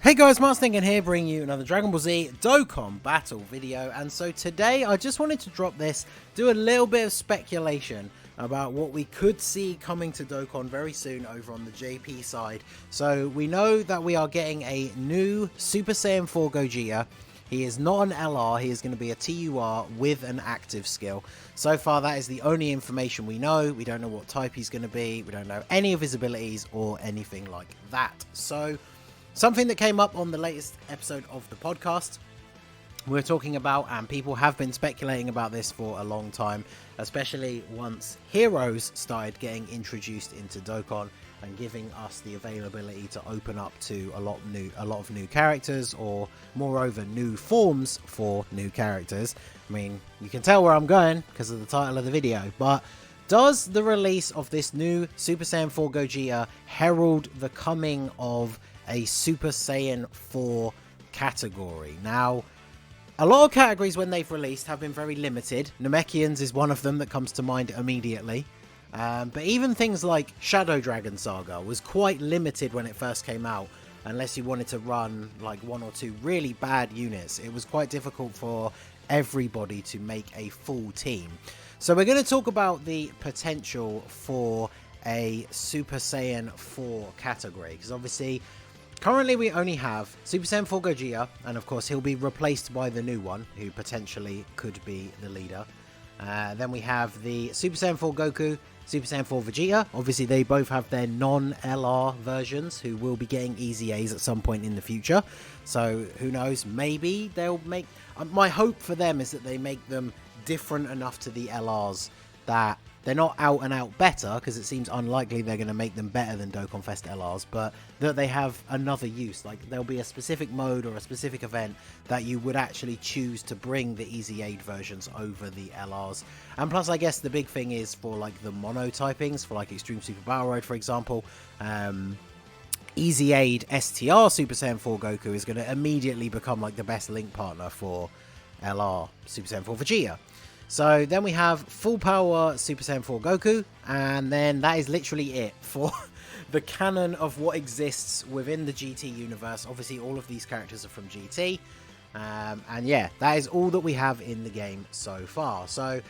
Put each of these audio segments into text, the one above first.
Hey guys, Marstingan here, bringing you another Dragon Ball Z Dokkan battle video. And so today I just wanted to drop this, do a little bit of speculation about what we could see coming to Dokkan very soon over on the JP side. So we know that we are getting a new Super Saiyan 4 Gogeta. He is not an LR, he is going to be a TUR with an active skill. So far that is the only information we know. We don't know what type he's going to be, we don't know any of his abilities or anything like that. So something that came up on the latest episode of the podcast, we're talking about, and people have been speculating about this for a long time, especially once heroes started getting introduced into Dokkan and giving us the availability to open up to a lot of new characters, or moreover new forms for new characters. I mean, you can tell where I'm going because of the title of the video, but does the release of this new Super Saiyan 4 Gogeta herald the coming of a Super Saiyan 4 category? Now, a lot of categories when they've released have been very limited. Namekians is one of them that comes to mind immediately. But even things like Shadow Dragon Saga was quite limited when it first came out. Unless you wanted to run like one or two really bad units, it was quite difficult for everybody to make a full team. So we're going to talk about the potential for a Super Saiyan 4 category, because obviously currently we only have Super Saiyan 4 Gogeta, and of course he'll be replaced by the new one, who potentially could be the leader. Then we have the Super Saiyan 4 Goku, Super Saiyan 4 Vegeta. Obviously they both have their non-LR versions, who will be getting easy A's at some point in the future. So who knows, maybe they'll make... my hope for them is that they make them different enough to the LRs that they're not out and out better, because it seems unlikely they're going to make them better than Dokkan Fest LRs, but that they have another use. Like there'll be a specific mode or a specific event that you would actually choose to bring the Easy Aid versions over the LRs. And plus, I guess the big thing is for like the mono typings, for like Extreme Super Battle Road, for example. Easy Aid STR Super Saiyan 4 Goku is going to immediately become like the best link partner for LR Super Saiyan 4 Vegeta. So then we have full power Super Saiyan 4 Goku, and then that is literally it for the canon of what exists within the GT universe. Obviously all of these characters are from GT, and yeah, that is all that we have in the game so far. So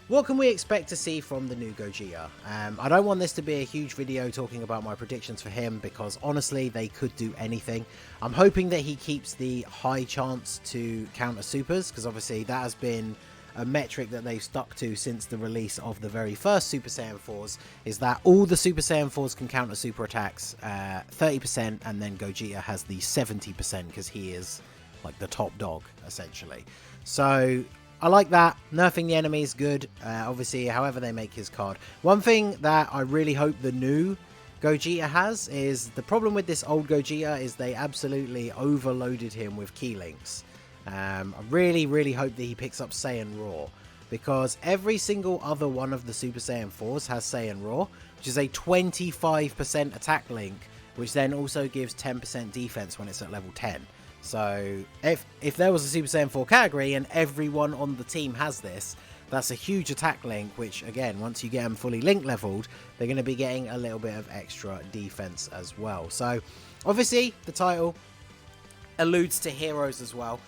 what can we expect to see from the new Gogeta? I don't want this to be a huge video talking about my predictions for him, because honestly they could do anything. I'm hoping that he keeps the high chance to counter supers, because obviously that has been a metric that they've stuck to since the release of the very first Super Saiyan 4s, is that all the Super Saiyan 4s can counter super attacks 30%, and then Gogeta has the 70% because he is like the top dog essentially. So I like that. Nerfing the enemy is good, obviously however they make his card. One thing that I really hope the new Gogeta has is, the problem with this old Gogeta is they absolutely overloaded him with key links. I really hope that he picks up Saiyan Raw, because every single other one of the Super Saiyan 4s has Saiyan Raw, which is a 25% attack link, which then also gives 10% defense when it's at level 10. So if there was a Super Saiyan 4 category and everyone on the team has this, that's a huge attack link, which again, once you get them fully link leveled, they're going to be getting a little bit of extra defense as well. So obviously the title alludes to heroes as well.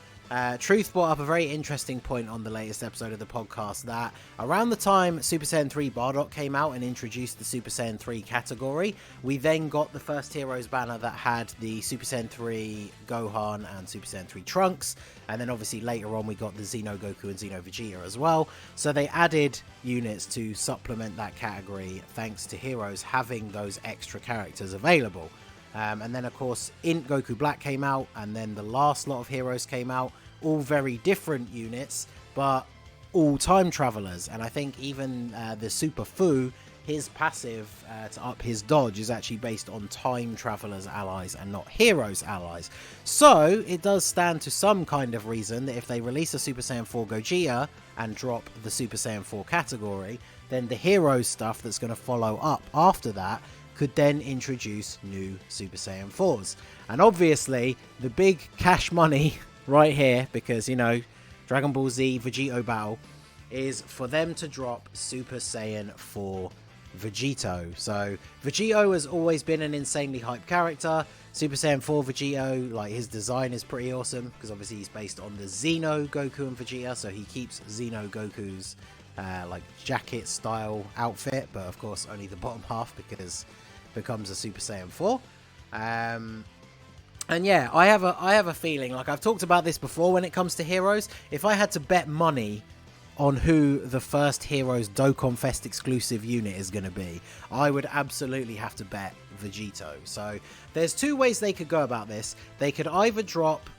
Truth brought up a very interesting point on the latest episode of the podcast, that around the time Super Saiyan 3 Bardock came out and introduced the Super Saiyan 3 category, we then got the first Heroes banner that had the Super Saiyan 3 Gohan and Super Saiyan 3 Trunks, and then obviously later on we got the Xeno Goku and Xeno Vegeta as well. So they added units to supplement that category, thanks to Heroes having those extra characters available. And then of course Int Goku Black came out, and then the last lot of Heroes came out, all very different units, but all time travelers. And I think even the Super Fu, his passive to up his dodge is actually based on time travelers allies and not heroes allies. So it does stand to some kind of reason that if they release a Super Saiyan 4 Gogeta and drop the Super Saiyan 4 category, then the heroes stuff that's going to follow up after that could then introduce new Super Saiyan 4s. And obviously the big cash money right here, because you know, Dragon Ball Z Vegito battle, is for them to drop Super Saiyan 4 Vegito. So Vegito has always been an insanely hyped character. Super Saiyan 4 Vegito, like his design is pretty awesome because obviously he's based on the Xeno Goku and Vegeta, so he keeps Xeno Goku's like jacket style outfit, but of course only the bottom half because it becomes a Super Saiyan 4. And yeah, I have a feeling, like I've talked about this before when it comes to heroes. If I had to bet money on who the first Heroes Dokkan Fest exclusive unit is going to be, I would absolutely have to bet Vegito. So there's two ways they could go about this. They could either drop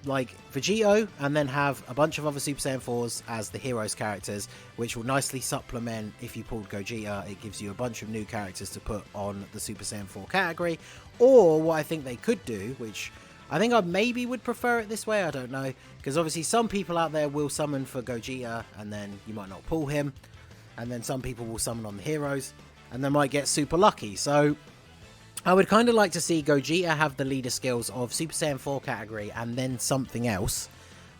like Vegito and then have a bunch of other Super Saiyan 4s as the heroes characters, which will nicely supplement if you pulled Gogeta. It gives you a bunch of new characters to put on the Super Saiyan 4 category. Or what I think they could do, which I think I maybe would prefer it this way, I don't know, because obviously some people out there will summon for Gogeta and then you might not pull him, and then some people will summon on the heroes and they might get super lucky. So I would kind of like to see Gogeta have the leader skills of Super Saiyan 4 category and then something else,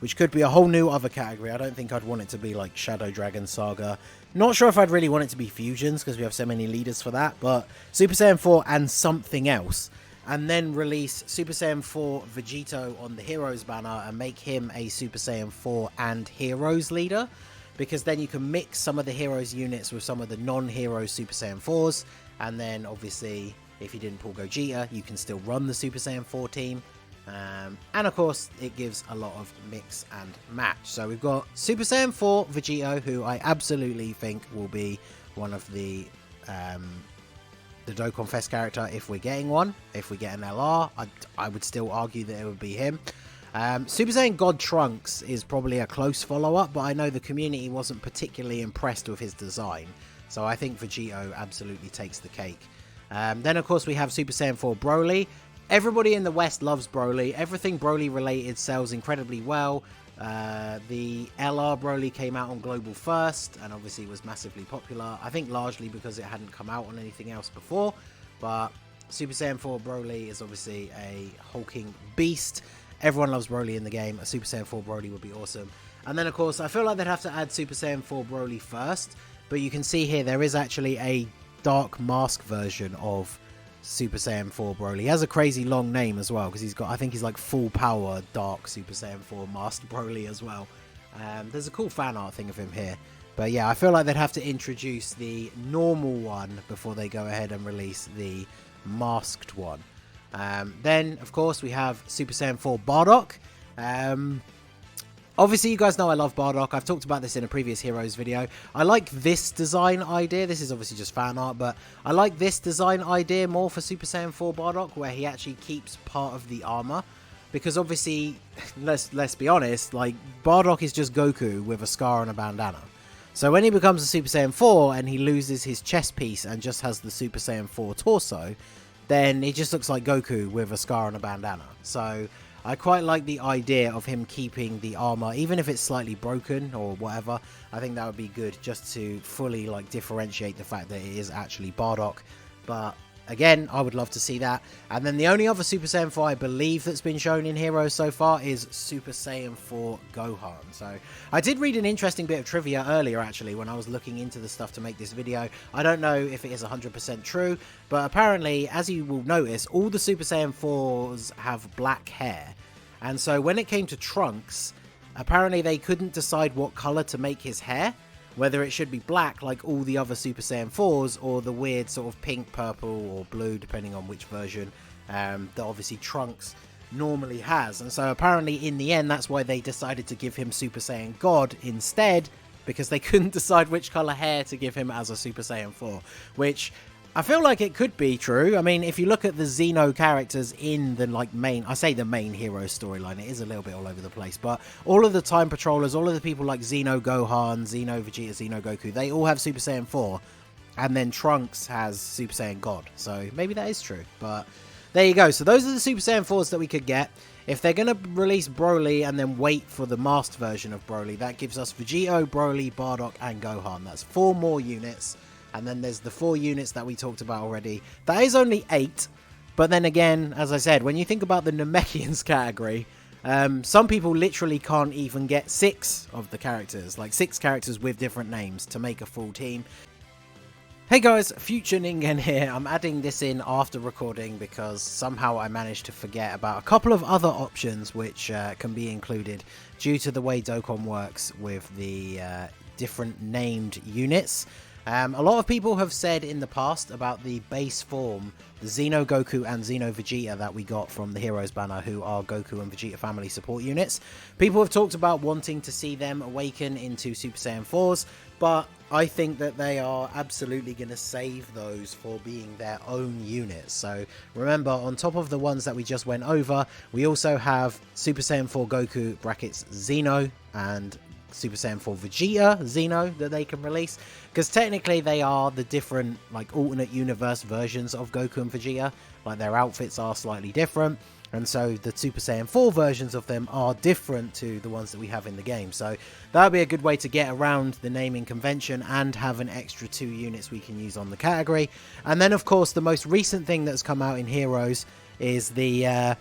which could be a whole new other category. I don't think I'd want it to be like Shadow Dragon Saga. Not sure if I'd really want it to be fusions because we have so many leaders for that, but Super Saiyan 4 and something else. And then release Super Saiyan 4 Vegito on the Heroes banner and make him a Super Saiyan 4 and Heroes leader. Because then you can mix some of the Heroes units with some of the non-Heroes Super Saiyan 4s. And then obviously, if you didn't pull Gogeta, you can still run the Super Saiyan 4 team. And of course, it gives a lot of mix and match. So we've got Super Saiyan 4 Vegito, who I absolutely think will be one of the Dokkan Fest character if we're getting one. If we get an LR, I would still argue that it would be him. Super Saiyan God Trunks is probably a close follow-up, but I know the community wasn't particularly impressed with his design. So I think Vegito absolutely takes the cake. Then, of course, we have Super Saiyan 4 Broly. Everybody in the West loves Broly. Everything Broly related sells incredibly well. The LR Broly came out on Global first and obviously was massively popular. I think largely because it hadn't come out on anything else before. But Super Saiyan 4 Broly is obviously a hulking beast. Everyone loves Broly in the game. A Super Saiyan 4 Broly would be awesome. And then, of course, I feel like they'd have to add Super Saiyan 4 Broly first. But you can see here there is actually a Dark Mask version of Super Saiyan 4 Broly. He has a crazy long name as well because he's got, I think he's like full power Dark Super Saiyan 4 Master Broly as well. There's a cool fan art thing of him here. But yeah, I feel like they'd have to introduce the normal one before they go ahead and release the masked one. Then, of course, we have Super Saiyan 4 Bardock. Obviously, you guys know I love Bardock. I've talked about this in a previous Heroes video. I like this design idea. This is obviously just fan art, but I like this design idea more for Super Saiyan 4 Bardock, where he actually keeps part of the armor. Because obviously, let's be honest, like, Bardock is just Goku with a scar and a bandana. So when he becomes a Super Saiyan 4 and he loses his chest piece and just has the Super Saiyan 4 torso, then it just looks like Goku with a scar and a bandana. So I quite like the idea of him keeping the armor, even if it's slightly broken or whatever. I think that would be good just to fully like differentiate the fact that it is actually Bardock. But again, I would love to see that. And then the only other Super Saiyan 4 I believe that's been shown in Heroes so far is Super Saiyan 4 Gohan. So I did read an interesting bit of trivia earlier actually when I was looking into the stuff to make this video. I don't know if it is 100% true, but apparently, as you will notice, all the Super Saiyan 4s have black hair. And so when it came to Trunks, apparently they couldn't decide what color to make his hair. Whether it should be black like all the other Super Saiyan 4s or the weird sort of pink, purple or blue, depending on which version that obviously Trunks normally has. And so apparently in the end, that's why they decided to give him Super Saiyan God instead, because they couldn't decide which color hair to give him as a Super Saiyan 4, which I feel like it could be true. I mean, if you look at the Xeno characters in the like main, I say the main hero storyline, it is a little bit all over the place, but all of the Time Patrollers, all of the people like Xeno Gohan, Xeno Vegeta, Xeno Goku, they all have Super Saiyan 4, and then Trunks has Super Saiyan God. So maybe that is true, but there you go. So those are the Super Saiyan 4s that we could get. If they're going to release Broly and then wait for the masked version of Broly, that gives us Vegito, Broly, Bardock, and Gohan. That's 4 more units. And then there's the 4 units that we talked about already. That is only 8. But then again, as I said, when you think about the Namekians category, some people literally can't even get 6 of the characters. Like 6 characters with different names to make a full team. Hey guys, Future Ningen here. I'm adding this in after recording because somehow I managed to forget about a couple of other options which can be included due to the way Dokkan works with the different named units. A lot of people have said in the past about the base form, the Xeno Goku and Xeno Vegeta that we got from the Heroes banner, who are Goku and Vegeta family support units. People have talked about wanting to see them awaken into Super Saiyan 4s, but I think that they are absolutely going to save those for being their own units. So remember, on top of the ones that we just went over, we also have Super Saiyan 4 Goku brackets Xeno and Super Saiyan 4 Vegeta Xeno that they can release, because technically they are the different like alternate universe versions of Goku and Vegeta. Like their outfits are slightly different, and so the Super Saiyan 4 versions of them are different to the ones that we have in the game. So that would be a good way to get around the naming convention and have an extra 2 units we can use on the category. And then of course the most recent thing that's come out in Heroes is the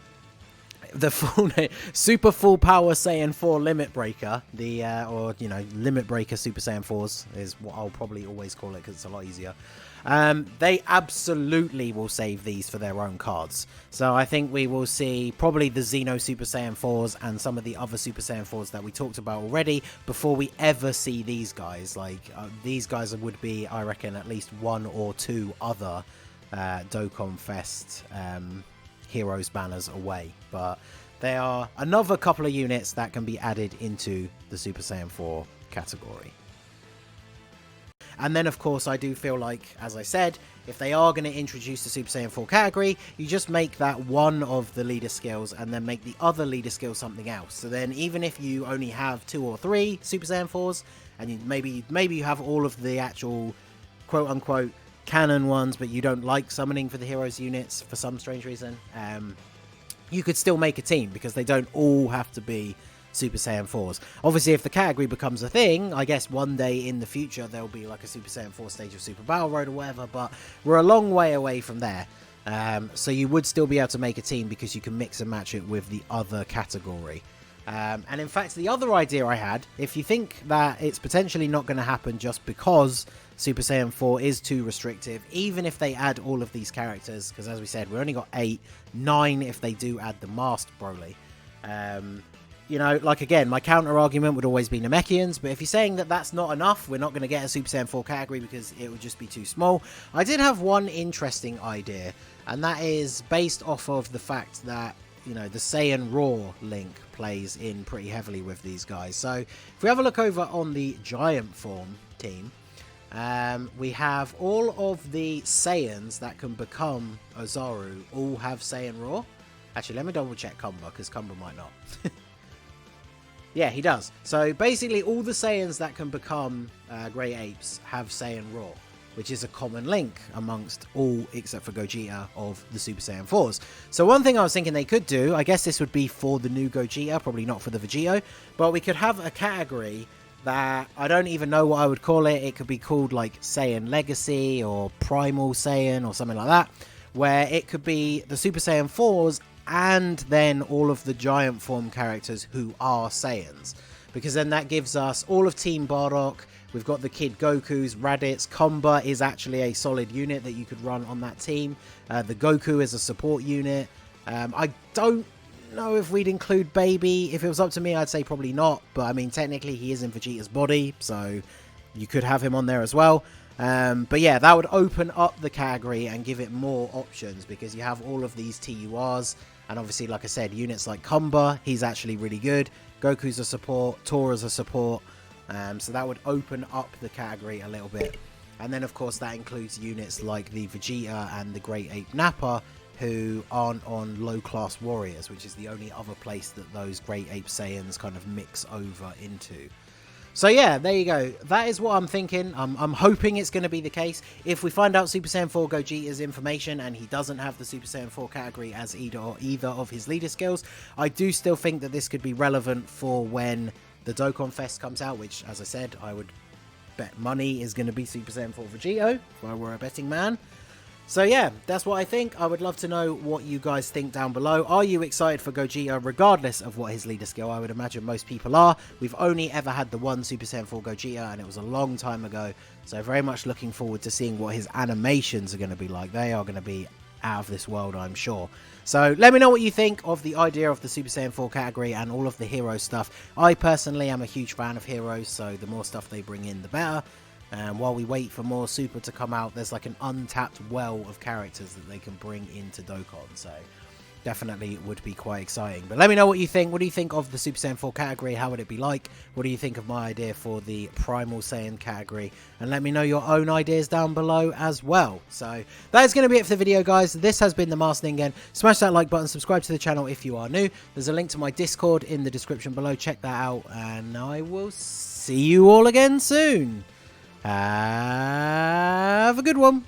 full Super Full Power Saiyan 4 Limit Breaker, or you know, Limit Breaker Super Saiyan 4s is what I'll probably always call it because it's a lot easier. They absolutely will save these for their own cards. So I think we will see probably the Xeno Super Saiyan 4s and some of the other Super Saiyan 4s that we talked about already before we ever see these guys. Like these guys would be, I reckon, at least 1 or 2 other Dokkan Fest Heroes banners away, but they are another couple of units that can be added into the Super Saiyan 4 category. And then of course I do feel like, as I said, if they are going to introduce the Super Saiyan 4 category, you just make that one of the leader skills and then make the other leader skill something else. So then even if you only have 2 or 3 Super Saiyan 4s, and maybe you have all of the actual quote unquote canon ones, but you don't like summoning for the Heroes units for some strange reason, you could still make a team because they don't all have to be Super Saiyan 4s. Obviously, if the category becomes a thing, I guess one day in the future there'll be like a Super Saiyan 4 stage of Super Battle Road or whatever, but we're a long way away from there. So you would still be able to make a team because you can mix and match it with the other category. And in fact, the other idea I had, if you think that it's potentially not going to happen just because Super Saiyan 4 is too restrictive, even if they add all of these characters, because as we said, we only got 8, 9 if they do add the masked Broly. You know, like again, my counter argument would always be Namekians, but if you're saying that that's not enough, we're not going to get a Super Saiyan 4 category because it would just be too small. I did have one interesting idea, and that is based off of the fact that, you know, the Saiyan Raw link plays in pretty heavily with these guys. So if we have a look over on the Giant Form team, we have all of the Saiyans that can become Ozaru all have Saiyan Raw. Actually, let me double check Kumba, because Kumba might not. Yeah, he does. So basically all the Saiyans that can become Grey Apes have Saiyan Raw, which is a common link amongst all except for Gogeta of the Super Saiyan 4s. So one thing I was thinking they could do, I guess this would be for the new Gogeta, probably not for the Vegito, but we could have a category that I don't even know what I would call it. It could be called like Saiyan Legacy or Primal Saiyan or something like that, where it could be the Super Saiyan 4s and then all of the Giant Form characters who are Saiyans. Because then that gives us all of Team Bardock. We've got the Kid Gokus, Raditz, Kumba is actually a solid unit that you could run on that team. The Goku is a support unit. I don't know if we'd include Baby. If it was up to me, I'd say probably not. But I mean, technically he is in Vegeta's body, so you could have him on there as well. But yeah, that would open up the category and give it more options because you have all of these TURs. And obviously, like I said, units like Kumba, he's actually really good. Goku's a support, Tora's a support. So that would open up the category a little bit. And then, of course, that includes units like the Vegeta and the Great Ape Nappa, who aren't on low-class warriors, which is the only other place that those Great Ape Saiyans kind of mix over into. So yeah, there you go. That is what I'm thinking. I'm hoping it's going to be the case. If we find out Super Saiyan 4 Gogeta's information and he doesn't have the Super Saiyan 4 category as either of his leader skills, I do still think that this could be relevant for when the Dokkan Fest comes out, which, as I said, I would bet money is going to be Super Saiyan 4 Vegito, if I were a betting man. So yeah, that's what I think. I would love to know what you guys think down below. Are you excited for Gogeta regardless of what his leader skill? I would imagine most people are. We've only ever had the one Super Saiyan 4 Gogeta and it was a long time ago. So very much looking forward to seeing what his animations are going to be like. They are going to be out of this world, I'm sure. So let me know what you think of the idea of the Super Saiyan 4 category and all of the hero stuff. I personally am a huge fan of heroes, so the more stuff they bring in, the better. And while we wait for more Super to come out, there's like an untapped well of characters that they can bring into Dokkan. So definitely would be quite exciting. But let me know what you think. What do you think of the Super Saiyan 4 category? How would it be like? What do you think of my idea for the Primal Saiyan category? And let me know your own ideas down below as well. So that is going to be it for the video, guys. This has been the Masked Ningen. Smash that like button. Subscribe to the channel if you are new. There's a link to my Discord in the description below. Check that out. And I will see you all again soon. Have a good one.